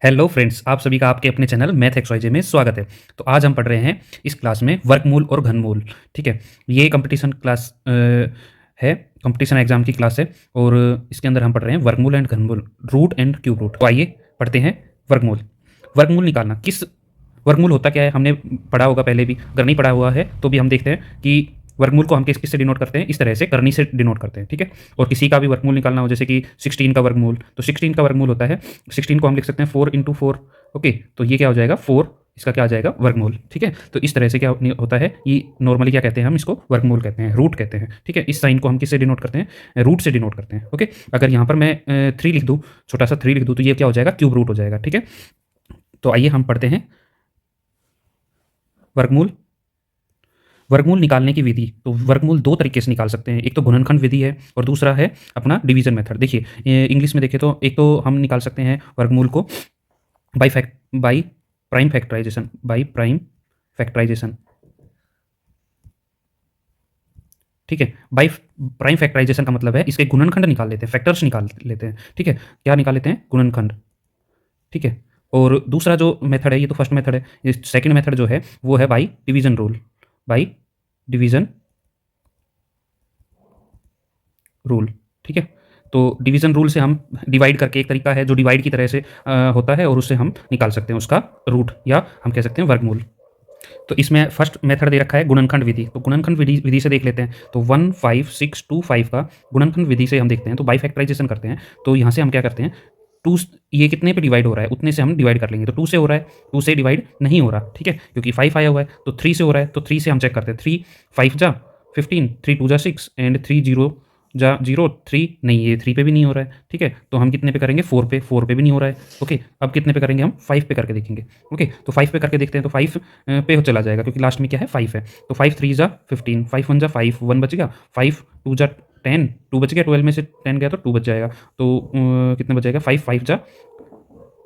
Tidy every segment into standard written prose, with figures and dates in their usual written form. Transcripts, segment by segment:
Hello friends, आप सभी का आपके अपने चैनल मैथ एक्सवाईजे में स्वागत है। तो आज हम पढ़ रहे हैं इस क्लास में वर्गमूल और घनमूल। ठीक है, ये कंपटीशन क्लास है, कंपटीशन एग्जाम की क्लास है और इसके अंदर हम पढ़ रहे हैं वर्गमूल एंड घनमूल, रूट एंड क्यूब रूट। तो आइए पढ़ते हैं वर्गमूल। वर्गमूल निकालना, किस वर्गमूल होता क्या है हमने पढ़ा होगा पहले भी, अगर नहीं पढ़ा हुआ है तो भी हम देखते हैं कि वर्गमूल को हम किस किस से डिनोट करते हैं, इस तरह से करनी से डिनोट करते हैं। ठीक है, और किसी का भी वर्गमूल निकालना हो, जैसे कि 16 का वर्गमूल, तो 16 का वर्गमूल होता है 16 को हम लिख सकते हैं 4 इंटू 4। ओके, तो ये क्या हो जाएगा 4, इसका क्या आ जाएगा वर्गमूल। ठीक है, तो इस तरह से क्या होता है, ये नॉर्मली क्या कहते हैं, हम इसको वर्गमूल कहते हैं, रूट कहते हैं। ठीक है, इस साइन को हम किससे डिनोट करते हैं, रूट से डिनोट करते हैं। ओके, अगर यहाँ पर मैं 3 लिख दूँ, छोटा सा 3 लिख दूँ, तो ये क्या हो जाएगा, क्यूब रूट हो जाएगा। ठीक है, तो आइए हम पढ़ते हैं वर्गमूल। वर्गमूल निकालने की विधि, तो वर्गमूल दो तरीके से निकाल सकते हैं, एक तो गुणनखंड विधि है और दूसरा है अपना डिवीजन मेथड। देखिए इंग्लिश में देखें तो एक तो हम निकाल सकते हैं वर्गमूल को बाई प्राइम फैक्टराइजेशन। ठीक है, बाई प्राइम फैक्टराइजेशन का मतलब है इसके गुणनखंड निकाल लेते हैं, फैक्टर्स निकाल लेते हैं। ठीक है, क्या निकाल लेते हैं, गुणनखंड। ठीक है, और दूसरा जो मेथड है, ये तो फर्स्ट मेथड है, ये सेकंड मेथड जो है वो है by division rule. By division rule. ठीक है, तो डिवीजन रूल से हम डिवाइड करके, एक तरीका है जो डिवाइड की तरह से होता है, और उससे हम निकाल सकते हैं उसका रूट, या हम कह सकते हैं वर्गमूल। तो इसमें फर्स्ट मेथड दे रखा है गुणनखंड विधि, तो गुणनखंड विधि से देख लेते हैं। तो 15625 का गुणनखंड विधि से हम देखते हैं, तो बाई फैक्टराइजेशन करते हैं। तो यहाँ से हम क्या करते हैं, टू, ये कितने पे डिवाइड हो रहा है उतने से हम डिवाइड कर लेंगे। तो 2 से हो रहा है, 2 से डिवाइड नहीं हो रहा। ठीक है, क्योंकि 5 आया हुआ है। तो 3 से हो रहा है, तो 3 से हम चेक करते हैं, 3 5 जा 15, 3 2 जा 6 एंड 3 0 जा 0 3, नहीं ये 3 पे भी नहीं हो रहा है। ठीक है, तो हम कितने पे करेंगे, 4 पे, 4 पे भी नहीं हो रहा है। ओके, अब कितने पे करेंगे, हम 5 पे करके देखेंगे। ओके, तो 5 पे करके देखते हैं, तो 5 पे चला जाएगा क्योंकि लास्ट में क्या है, 5 है। तो 5 3 जा 15, 5 1 जा 5, 1 बच गया, 5 2 जा 10, 2 बच गया, 12 में से 10 गया तो 2 बच जाएगा। तो कितना बच जाएगा, 5 5 जा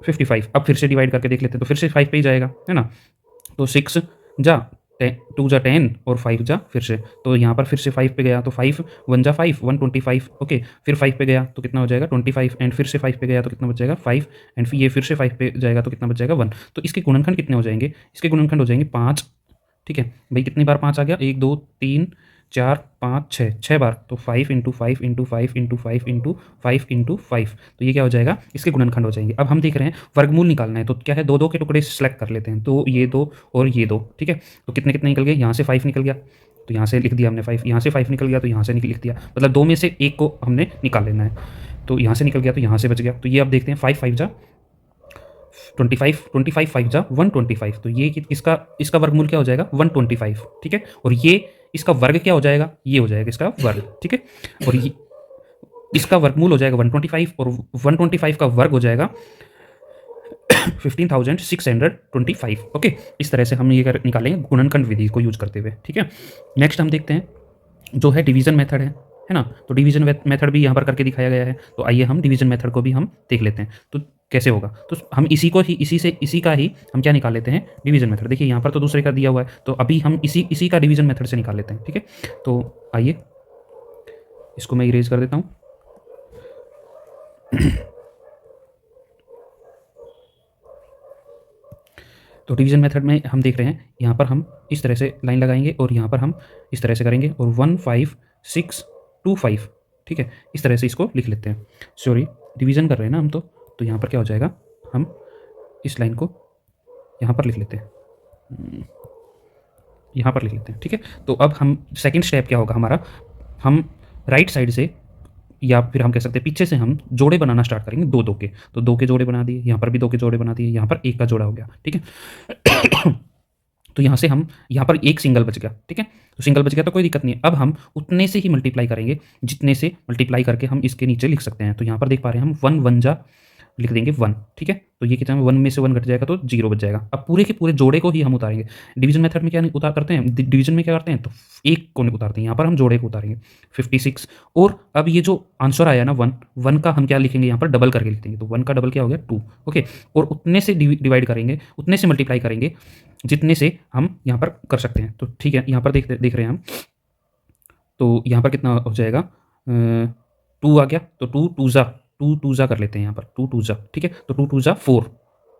55। अब फिर से डिवाइड करके देख लेते हैं, तो फिर से 5 पे ही जाएगा, है ना। तो 6 जा 2 जा 10 और 5 जा फिर से, तो यहाँ पर फिर से 5 पे गया, तो 5 1 जा 5 125। ओके, फिर 5 पे गया तो कितना हो जाएगा 25, एंड फिर से 5 पे गया तो कितना बच जाएगा 5, एंड फिर ये फिर से 5 पे जाएगा तो कितना बच जाएगा 1। तो इसके गुणनखंड कितने हो जाएंगे, इसके गुणनखंड हो जाएंगे 5। ठीक है भाई, कितनी बार 5 आ गया, 1 2 3 4 5 6, 6 बार, तो 5 into 5 into 5 into 5 into 5 into 5, तो ये क्या हो जाएगा, इसके गुणनखंड हो जाएंगे। अब हम देख रहे हैं वर्गमूल निकालना है, तो क्या है, दो दो के टुकड़े सेलेक्ट कर लेते हैं, तो ये दो और ये दो। ठीक है, तो कितने कितने निकल गए, यहाँ से 5 निकल गया तो यहाँ से लिख दिया हमने 5, यहाँ से 5 निकल गया तो यहाँ से लिख दिया, मतलब दो में से एक को हमने निकाल लेना है। तो यहाँ से निकल गया तो यहाँ से बच गया, तो ये अब देखते हैं 5 5 जा 25, 25 5 जा 125, तो ये इसका इसका वर्गमूल क्या हो जाएगा 125। ठीक है, और ये इसका वर्ग क्या हो जाएगा, ये हो जाएगा इसका वर्ग। ठीक है, और ये इसका वर्गमूल हो जाएगा 125 और 125 का वर्ग हो जाएगा 15,625। ओके, इस तरह से हम ये निकालेंगे गुणनखंड विधि को यूज करते हुए। ठीक है, नेक्स्ट हम देखते हैं जो है डिवीजन मेथड है ना। तो डिवीजन मेथड भी यहाँ पर करके दिखाया गया है, तो आइए हम डिवीजन मेथड को भी हम देख लेते हैं तो कैसे होगा। तो हम इसी का ही हम क्या निकाल लेते हैं, डिवीजन मेथड। देखिए यहाँ पर तो दूसरे का दिया हुआ है, तो अभी हम इसी का डिवीजन मेथड से निकाल लेते हैं। ठीक है, तो आइए इसको मैं इरेज कर देता हूँ। तो डिवीजन मेथड में हम देख रहे हैं, यहाँ पर हम इस तरह से लाइन लगाएंगे और यहाँ पर हम इस तरह से करेंगे, और 15625। ठीक है, इस तरह से इसको लिख लेते हैं। सॉरी, डिवीजन कर रहे हैं ना हम, तो यहाँ पर क्या हो जाएगा, हम इस लाइन को यहाँ पर लिख लेते हैं, यहाँ पर लिख लेते हैं। ठीक है, तो अब हम सेकंड स्टेप क्या होगा हमारा, हम राइट साइड से, या फिर हम कह सकते हैं पीछे से हम जोड़े बनाना स्टार्ट करेंगे, दो दो के। तो 2 के जोड़े बना दिए, यहाँ पर भी 2 के जोड़े बना दिए, यहाँ पर 1 का जोड़ा हो गया। ठीक है, तो यहाँ से हम, यहाँ पर एक सिंगल बच गया। ठीक है, तो सिंगल बच गया तो कोई दिक्कत नहीं है। अब हम उतने से ही मल्टीप्लाई करेंगे जितने से मल्टीप्लाई करके हम इसके नीचे लिख सकते हैं। तो यहाँ पर देख पा रहे हैं हम 1 1 जा लिख देंगे 1। ठीक है, तो ये कितना, 1 में से 1 घट जाएगा तो 0 बच जाएगा। अब पूरे के पूरे जोड़े को ही हम उतारेंगे। डिवीजन मेथड में क्या उतार करते हैं, डिवीजन में क्या करते हैं, तो एक को उतारते हैं, यहाँ पर हम जोड़े को उतारेंगे 56। और अब ये जो आंसर आया ना 1 1 का हम क्या लिखेंगे, यहाँ पर डबल करके लिख देंगे, तो 1 का डबल क्या हो गया 2। ओके, और उतने से डिवाइड करेंगे, उतने से मल्टीप्लाई करेंगे जितने से हम यहाँ पर कर सकते हैं। तो ठीक है, यहाँ पर देख रहे हैं हम, तो यहाँ पर कितना हो जाएगा, 2 आ गया, तो 2 2 जा कर लेते हैं यहाँ पर, 2 2 जा। ठीक है, तो 2 2 जा 4,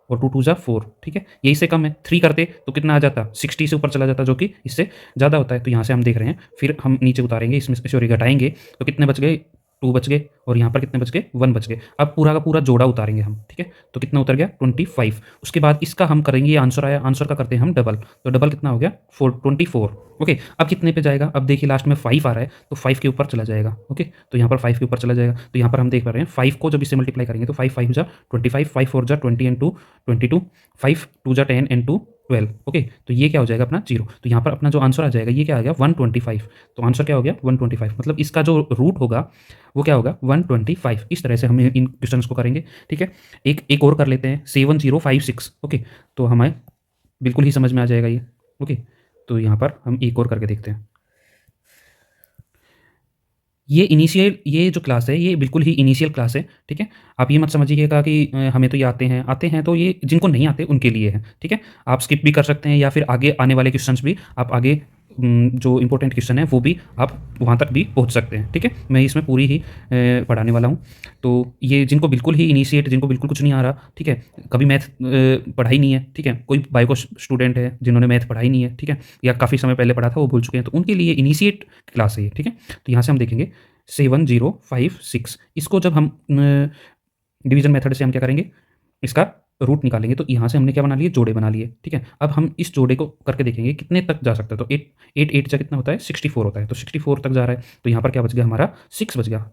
और 2 2 जा 4, ठीक है। ये इससे कम है, 3 करते तो कितना आ जाता, 60 से ऊपर चला जाता, जो कि इससे ज़्यादा होता है। तो यहाँ से हम देख रहे हैं, फिर हम नीचे उतारेंगे, इसमें सॉरी घटाएंगे, तो कितने बच गए, 2 बच गए, और यहाँ पर कितने बच गए, 1 बच गए। अब पूरा का पूरा जोड़ा उतारेंगे हम, ठीक है। तो कितना उतर गया, 25। उसके बाद इसका हम करेंगे, ये आंसर आया, आंसर का करते हैं हम डबल, तो डबल कितना हो गया, 24। ओके, अब कितने पे जाएगा, अब देखिए लास्ट में 5 आ रहा है, तो 5 के ऊपर चला जाएगा। ओके, तो यहाँ पर 5 के ऊपर चला जाएगा। तो यहाँ पर हम देख पा रहे हैं 5 को जब इससे मल्टीप्लाई करेंगे तो 5 5 जा 25, 5 4 जा 20 एंड 2 22, 5 2 जा 10 एंड 2 12। ओके, तो ये क्या हो जाएगा अपना 0। तो यहाँ पर अपना जो आंसर आ जाएगा ये क्या आ गया, 125। तो आंसर क्या हो गया, 125। मतलब इसका जो रूट होगा वो क्या होगा, 125। इस तरह से हम इन क्वेश्चंस को करेंगे, ठीक है। एक और कर लेते हैं, 7056। ओके, तो हमें बिल्कुल ही समझ में आ जाएगा ये। ओके, तो यहाँ पर हम एक और करके देखते हैं। ये जो क्लास है ये बिल्कुल ही इनिशियल क्लास है, ठीक है। आप ये मत समझिएगा कि हमें तो ये आते हैं, तो ये जिनको नहीं आते उनके लिए है, ठीक है। आप स्किप भी कर सकते हैं, या फिर आगे आने वाले क्वेश्चंस भी आप आगे जो इंपॉर्टेंट क्वेश्चन है वो भी आप वहाँ तक भी पहुँच सकते हैं, ठीक है। मैं इसमें पूरी ही पढ़ाने वाला हूँ। तो ये जिनको बिल्कुल ही इनिशिएट, जिनको बिल्कुल कुछ नहीं आ रहा, ठीक है, कभी मैथ पढ़ा ही नहीं है, ठीक है, कोई बायो स्टूडेंट है जिन्होंने मैथ पढ़ा ही नहीं है, ठीक है, या काफ़ी समय पहले पढ़ा था वो भूल चुके हैं, तो उनके लिए इनिशिएट क्लास है ये, ठीक है। तो यहाँ से हम देखेंगे 7056, इसको जब हम डिवीजन मेथड से हम क्या करेंगे, इसका रूट निकालेंगे। तो यहाँ से हमने क्या बना लिए, जोड़े बना लिए, ठीक है। अब हम इस जोड़े को करके देखेंगे कितने तक जा सकता है। तो 8 8 जा कितना होता है, 64 होता है। तो 64 तक जा रहा है, तो यहाँ पर क्या बच गया हमारा, 6 बच गया।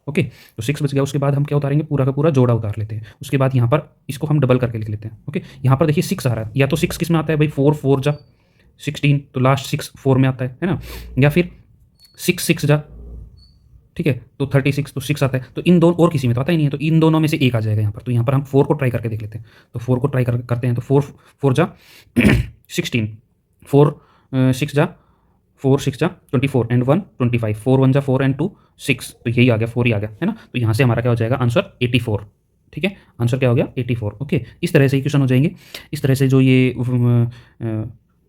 ओके, तो 6 बच गया। उसके बाद हम क्या उतारेंगे, पूरा का पूरा जोड़ा उतार लेते हैं। उसके बाद यहाँ पर इसको हम डबल करके लिख लेते हैं। ओके, यहाँ पर देखिए 6 आ रहा है, या तो 6 किस में आता है भाई, 4 4 जा 16, तो लास्ट 6 4 में आता है ना, या फिर 6 6 जा, ठीक है, तो 36, तो 6 आता है। तो इन दोनों और किसी में तो आता ही नहीं है, तो इन दोनों में से एक आ जाएगा यहाँ पर। तो यहाँ पर हम 4 को ट्राई करके देख लेते हैं। तो 4 को ट्राई करते हैं, तो 4 4 जा 16, 4 6 जा 4 6 जा 24 एंड 1 25, 4 1 जा 4 एंड 2 6, तो यही आ गया, 4 ही आ गया, है ना। तो यहाँ से हमारा क्या हो जाएगा, आंसर 84, ठीक है। आंसर क्या हो गया, 84। ओके, इस तरह से ही क्वेश्चन हो जाएंगे। इस तरह से जो ये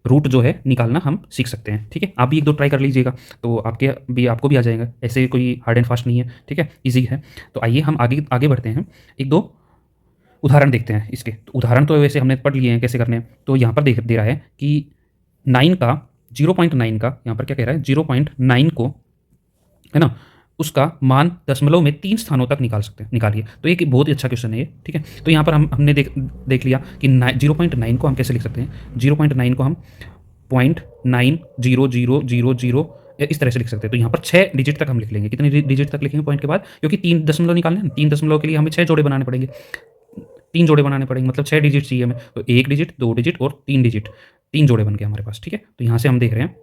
रूट जो है निकालना हम सीख सकते हैं, ठीक है। आप भी एक दो ट्राई कर लीजिएगा, तो आपको भी आ जाएगा। ऐसे कोई हार्ड एंड फास्ट नहीं है, ठीक है, इजी है। तो आइए हम आगे आगे बढ़ते हैं, एक दो उदाहरण देखते हैं इसके। तो उदाहरण तो वैसे हमने पढ़ लिए हैं कैसे करने हैं। तो यहाँ पर दे रहा है कि 9 का 0.9 का, यहाँ पर क्या कह रहा है, 0.9 को, है ना, उसका मान दशमलव में 3 स्थानों तक निकालिए। तो एक बहुत ही अच्छा क्वेश्चन है ये, ठीक है। तो यहाँ पर हमने देख लिया कि 0.9 को हम कैसे लिख सकते हैं। 0.9 को हम 0.90000 इस तरह से लिख सकते हैं। तो यहाँ पर 6 डिजिट तक हम लिख लेंगे। कितने डिजिट तक लिखेंगे पॉइंट के बाद, क्योंकि 3 दशमलव निकालने हैं, 3 दशमलव के लिए हमें 6 जोड़े बनाने पड़ेंगे, 3 जोड़े बनाने पड़ेंगे, मतलब 6 डिजिट चाहिए हमें। तो 1 डिजिट, 2 डिजिट और 3 डिजिट, 3 जोड़े बन गए हमारे पास, ठीक है। तो यहाँ से हम देख रहे हैं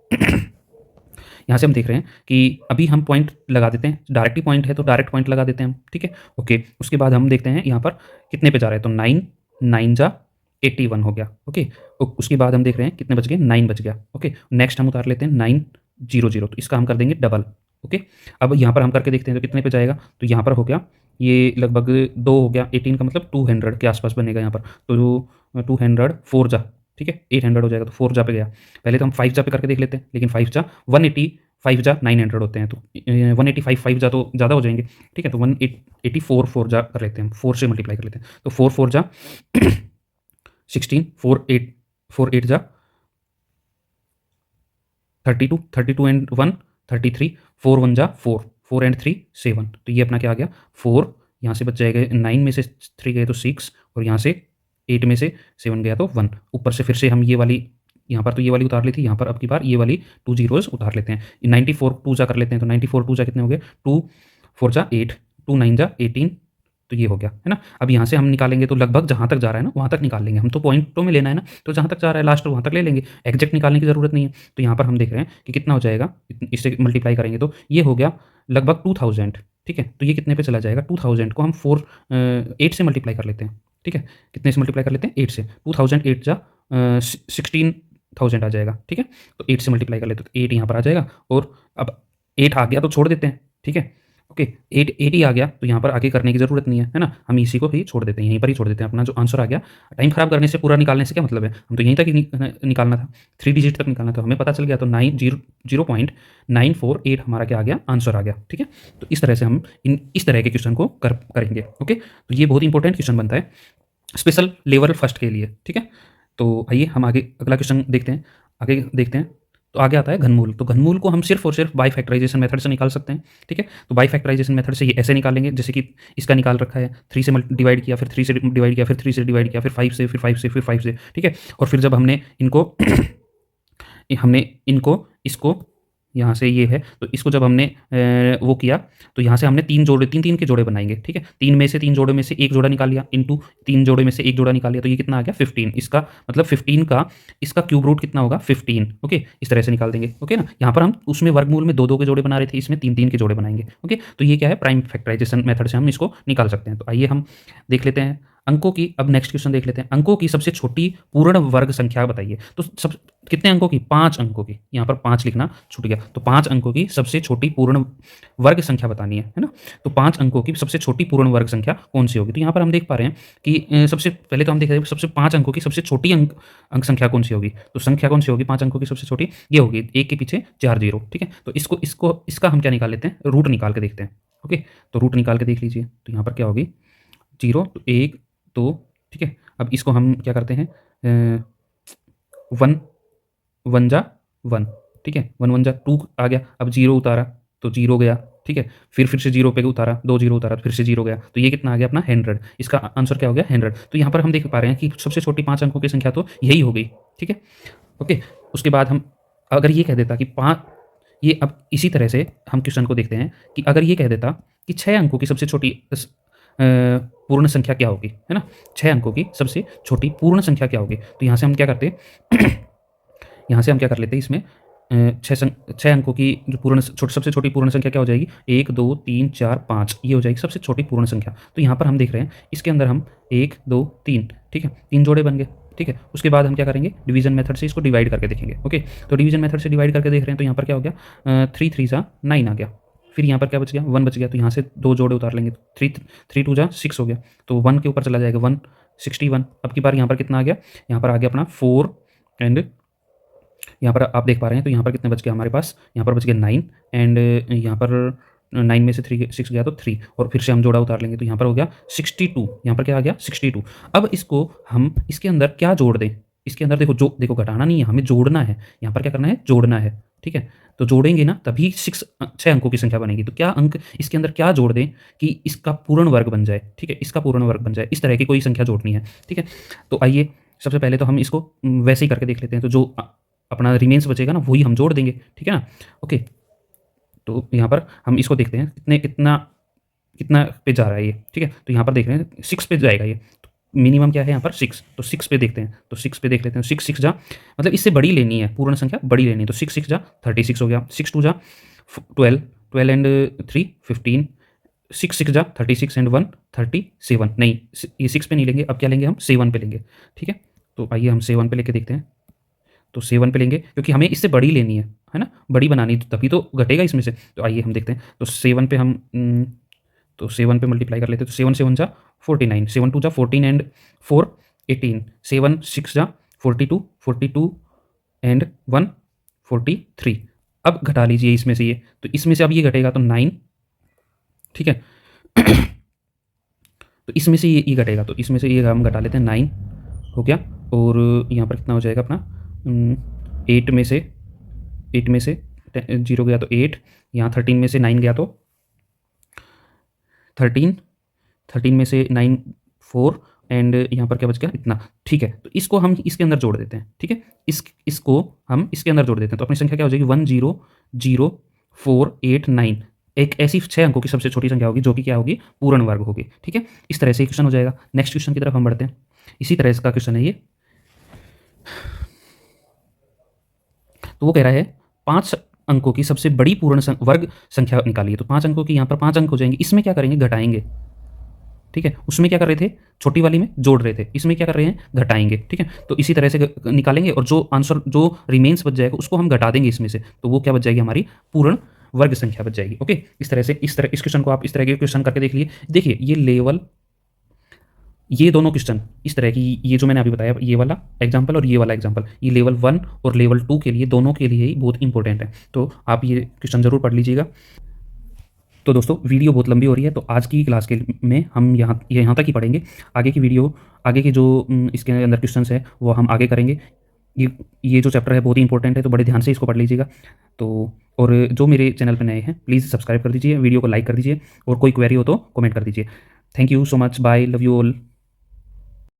यहाँ से हम देख रहे हैं कि अभी हम पॉइंट लगा देते हैं, डायरेक्ट ही पॉइंट है तो डायरेक्ट पॉइंट लगा देते हैं हम, ठीक है। ओके, उसके बाद हम देखते हैं यहाँ पर कितने पे जा रहे हैं। तो 9 9 जा 81 हो गया। ओके, उसके बाद हम देख रहे हैं कितने बच गए, 9 बच गया। ओके, नेक्स्ट हम उतार लेते हैं 900, तो इसका हम कर देंगे डबल। ओके, अब यहाँ पर हम करके देखते हैं तो कितने पे जाएगा। तो यहाँ पर हो गया ये लगभग 2 हो गया, 18 का मतलब 200 के आसपास बनेगा यहाँ पर। तो 200 4 जा, ठीक है, 800 हो जाएगा। तो 4 जा पे गया। पहले तो हम 5 जा पे करके देख लेते हैं, लेकिन 5 जा 180, 5 जा 900 होते हैं, तो 185 5 जा तो ज़्यादा हो जाएंगे, ठीक है। तो 184 4 जा कर लेते हैं, 4 से मल्टीप्लाई कर लेते हैं। तो 4 4 जा 16, 4 8 जा 32, 32 एंड 1 33, 4 1 जा 4, 4 एंड 3 7। तो ये अपना क्या आ गया, 4, यहाँ से बच जाएगा 9 में से 3 गए तो 6, और यहाँ से 8 में से 7 गया तो 1। ऊपर से फिर से हम ये वाली, यहाँ पर तो ये वाली उतार ली थी, यहाँ पर अब की बार ये वाली 2 जीरोज़ उतार लेते हैं। 94 2 जा कर लेते हैं। तो 94 2 जा कितने हो गए, 2 4 जा 8, 2 9 जा 18, तो ये हो गया, है ना। अब यहाँ से हम निकालेंगे तो लगभग जहाँ तक जा रहा है ना वहाँ तक निकाल लेंगे। हम तो पॉइंटों में लेना है ना, तो जहाँ तक जा रहा है लास्ट वहाँ तक ले लेंगे, एग्जैक्ट निकालने की ज़रूरत नहीं है। तो यहाँ पर हम देख रहे हैं कि कितना हो जाएगा, इससे मल्टीप्लाई करेंगे तो ये हो गया लगभग 2000, ठीक है। तो ये कितने पे चला जाएगा, 2000 को हम 8 से मल्टीप्लाई कर लेते हैं, ठीक है। कितने से मल्टीप्लाई कर लेते हैं, 8 से। 2000 8 जा 16,000 आ जाएगा, ठीक है। तो 8 से मल्टीप्लाई कर लेते हैं तो 8 यहाँ पर आ जाएगा, और अब 8 आ गया तो छोड़ देते हैं, ठीक है। ओके, 8 ही आ गया तो यहाँ पर आगे करने की ज़रूरत नहीं है ना, हम इसी को ही छोड़ देते हैं, यहीं पर ही छोड़ देते हैं। अपना जो आंसर आ गया, टाइम खराब करने से, पूरा निकालने से क्या मतलब है, हम तो यहीं तक ही निकालना था, 3 डिजिट तक निकालना था, हमें पता चल गया। तो 0.948 हमारा क्या आ गया, आंसर आ गया, ठीक है। तो इस तरह से हम इस तरह के क्वेश्चन को करेंगे। ओके, तो ये बहुत इंपॉर्टेंट क्वेश्चन बनता है। स्पेशल लेवल फर्स्ट के लिए, ठीक है। तो आइए हम आगे अगला क्वेश्चन देखते हैं, आगे देखते हैं। तो आगे आता है घनमूल। तो घनमूल को हम सिर्फ और सिर्फ बाई फैक्टराइजेशन मेथड से निकाल सकते हैं, ठीक है। तो बाई फैक्टराइजेशन मेथड से ये ऐसे निकालेंगे, जैसे कि इसका निकाल रखा है, 3 से डिवाइड किया, फिर 3 से डिवाइड किया, फिर 3 से डिवाइड किया, फिर 5 से, फिर 5 से, फिर 5 से, ठीक है। और फिर जब हमने इनको इसको यहाँ से ये है, तो इसको जब हमने वो किया, तो यहाँ से हमने 3 जोड़े, 3-3 के जोड़े बनाएंगे, ठीक है। 3 में से 3 जोड़े में से एक जोड़ा निकाल लिया, इंटू 3 जोड़े में से एक जोड़ा निकाल लिया, तो ये कितना आ गया 15। इसका मतलब 15 का इसका क्यूब रूट कितना होगा 15, ओके। इस तरह से निकाल देंगे, ओके ना। यहाँ पर हम उसमें वर्गमूल में 2-2 के जोड़े बना रहे थे, इसमें 3-3 के जोड़े बनाएंगे, ओके। तो ये क्या है, प्राइम फैक्टराइजेशन मेथड से हम इसको निकाल सकते हैं। तो आइए हम देख लेते हैं अंकों की। अब नेक्स्ट क्वेश्चन देख लेते हैं, अंकों की सबसे छोटी पूर्ण वर्ग संख्या बताइए। तो सब कितने अंकों की, 5 अंकों की। यहाँ पर 5 लिखना छूट गया, तो 5 अंकों की सबसे छोटी पूर्ण वर्ग संख्या बतानी है ना। तो 5 अंकों की सबसे छोटी पूर्ण वर्ग संख्या कौन सी होगी। तो यहाँ पर हम देख पा रहे हैं कि सबसे पहले तो हम देख रहे हैं सबसे 5 अंकों की सबसे छोटी अंक संख्या कौन सी होगी। तो संख्या कौन सी होगी 5 अंकों की सबसे छोटी, ये होगी 1 के पीछे 4 जीरो, ठीक है। तो इसका हम क्या निकाल लेते हैं, रूट निकाल के देखते हैं, ओके। तो रूट निकाल के देख लीजिए, तो यहाँ पर क्या होगी 0, तो 1 2, ठीक है। अब इसको हम क्या करते हैं, 1 1 जा 1, ठीक है। 1 1 जा 2 आ गया, अब 0 उतारा तो 0 गया, ठीक है। फिर से 0 पे उतारा, 2 0 उतारा, फिर से 0 गया, तो ये कितना आ गया अपना 100। इसका आंसर क्या हो गया 100। तो यहाँ पर हम देख पा रहे हैं कि सबसे छोटी 5 अंकों की संख्या तो यही हो गई, ठीक है, ओके। उसके बाद हम अगर ये कह देता कि 5, ये अब इसी तरह से हम क्वेश्चन को देखते हैं कि अगर ये कह देता कि 6 अंकों की सबसे छोटी पूर्ण संख्या क्या होगी, है ना। 6 अंकों की सबसे छोटी पूर्ण संख्या क्या होगी। तो यहाँ से हम क्या करते यहाँ से हम क्या कर लेते हैं, इसमें 6 अंकों की जो सबसे छोटी पूर्ण संख्या क्या हो जाएगी, 1 2 3 4 5, ये हो जाएगी सबसे छोटी पूर्ण संख्या। तो यहाँ पर हम देख रहे हैं इसके अंदर हम 1 2 3, ठीक है, 3 जोड़े बन गए, ठीक है। उसके बाद हम क्या करेंगे, डिवीजन मेथड से इसको डिवाइड करके देखेंगे, ओके। तो डिवीजन मेथड से डिवाइड करके देख रहे हैं, तो यहाँ पर क्या हो गया 3 3 जा 9 आ गया। फिर यहाँ पर क्या बच गया 1 बच गया, तो यहाँ से 2 जोड़े उतार लेंगे, 3 2 जा 6 हो गया, तो 1 के ऊपर चला जाएगा 161। अब की बार यहाँ पर कितना आ गया, यहाँ पर आ गया अपना 4, एंड यहाँ पर आप देख पा रहे हैं, तो यहाँ पर कितने बच गया हमारे पास, यहाँ पर बच गया 9, एंड यहाँ पर 9 में से 6 गया तो 3, और फिर से हम जोड़ा उतार लेंगे, तो यहाँ पर हो गया 62। यहाँ पर क्या आ गया 62। अब इसको हम इसके अंदर क्या जोड़ दें, इसके अंदर देखो घटाना नहीं है, हमें जोड़ना है। यहाँ पर क्या करना है, जोड़ना है, ठीक है। तो जोड़ेंगे ना तभी 6 अंकों की संख्या बनेगी। तो क्या अंक इसके अंदर क्या जोड़ दें कि इसका पूर्ण वर्ग बन जाए, ठीक है, इसका पूर्ण वर्ग बन जाए, इस तरह की कोई संख्या जोड़नी है, ठीक है। तो आइए सबसे पहले तो हम इसको वैसे ही करके देख लेते हैं। तो जो अपना रिमेन्स बचेगा ना वही हम जोड़ देंगे, ठीक है ना, ओके। तो यहाँ पर हम इसको देखते हैं कितना पे जा रहा है ये, ठीक है। तो यहाँ पर देख रहे हैं 6 पे जाएगा ये, तो मिनिमम क्या है यहाँ पर 6, तो 6 पे देखते हैं। तो 6 पे देख लेते हैं, 6 6 जा मतलब इससे बड़ी लेनी है, पूर्ण संख्या बड़ी लेनी है, तो 6 6 जा 36 हो गया, 6 2 जा 12, 12 एंड 3 15, 6 6 जा 36 एंड 1 37। नहीं, ये 6 पे नहीं लेंगे, अब क्या लेंगे हम 7 पे लेंगे, ठीक है। तो आइए हम 7 पे लेके देखते हैं। तो 7 पे लेंगे क्योंकि हमें इससे बड़ी लेनी है ना, बड़ी बनानी, तभी तो घटेगा इसमें से। तो आइए हम देखते हैं। तो 7 पे हम तो 7 पे मल्टीप्लाई कर लेते हैं। तो 7 7 जा 49, 7 2 जा 14 एंड 4 18, 7 6 जा 42, 42 एंड 1 43। अब घटा लीजिए इसमें से ये, तो इसमें से अब ये घटेगा तो 9, ठीक है। तो इसमें से ये घटेगा, तो इसमें से ये हम घटा लेते हैं, 9 हो गया। और यहाँ पर कितना हो जाएगा अपना 8 में से 0 गया तो 8, यहाँ 13 में से 9 गया तो 13 में से 9 4, एंड यहाँ पर क्या बच गया इतना, ठीक है। तो इसको हम इसके अंदर जोड़ देते हैं, ठीक है। इसको हम इसके अंदर जोड़ देते हैं, तो अपनी संख्या क्या हो जाएगी 1 0 0 4 8 9। एक ऐसी 6 अंकों की सबसे छोटी संख्या होगी जो कि क्या होगी, पूर्ण वर्ग होगी, ठीक है। इस तरह से क्वेश्चन हो जाएगा। नेक्स्ट क्वेश्चन की तरफ हम बढ़ते हैं। इसी तरह का क्वेश्चन है ये। तो वो कह रहा है 5 अंकों की सबसे बड़ी पूर्ण वर्ग संख्या निकालिए। तो 5 अंकों की यहाँ पर 5 अंक हो जाएंगे, इसमें क्या करेंगे, घटाएंगे, ठीक है। उसमें क्या कर रहे थे, छोटी वाली में जोड़ रहे थे, इसमें क्या कर रहे हैं, घटाएंगे, ठीक है। तो इसी तरह से निकालेंगे, और जो आंसर जो रिमेन्स बच जाएगा उसको हम घटा देंगे इसमें से, तो वो क्या बच जाएगी, हमारी पूर्ण वर्ग संख्या बच जाएगी, ओके। इस तरह इस क्वेश्चन को आप इस तरह के क्वेश्चन करके देख लिए। देखिए ये दोनों क्वेश्चन इस तरह की, ये जो मैंने अभी बताया, ये वाला एग्जाम्पल और ये वाला एग्जाम्पल, ये लेवल 1 और लेवल 2 के लिए, दोनों के लिए ही बहुत इंपॉर्टेंट है। तो आप ये क्वेश्चन जरूर पढ़ लीजिएगा। तो दोस्तों वीडियो बहुत लंबी हो रही है, तो आज की क्लास के में हम यहाँ तक ही पढ़ेंगे। आगे की वीडियो, आगे के जो इसके अंदर क्वेश्चंस है वो हम आगे करेंगे। ये ये जो चैप्टर है बहुत ही इंपॉर्टेंट है, तो बड़े ध्यान से इसको पढ़ लीजिएगा। तो और जो मेरे चैनल पर नए हैं प्लीज़ सब्सक्राइब कर दीजिए, वीडियो को लाइक कर दीजिए, और कोई क्वेरी हो तो कमेंट कर दीजिए। Thank you so much, bye, love you all.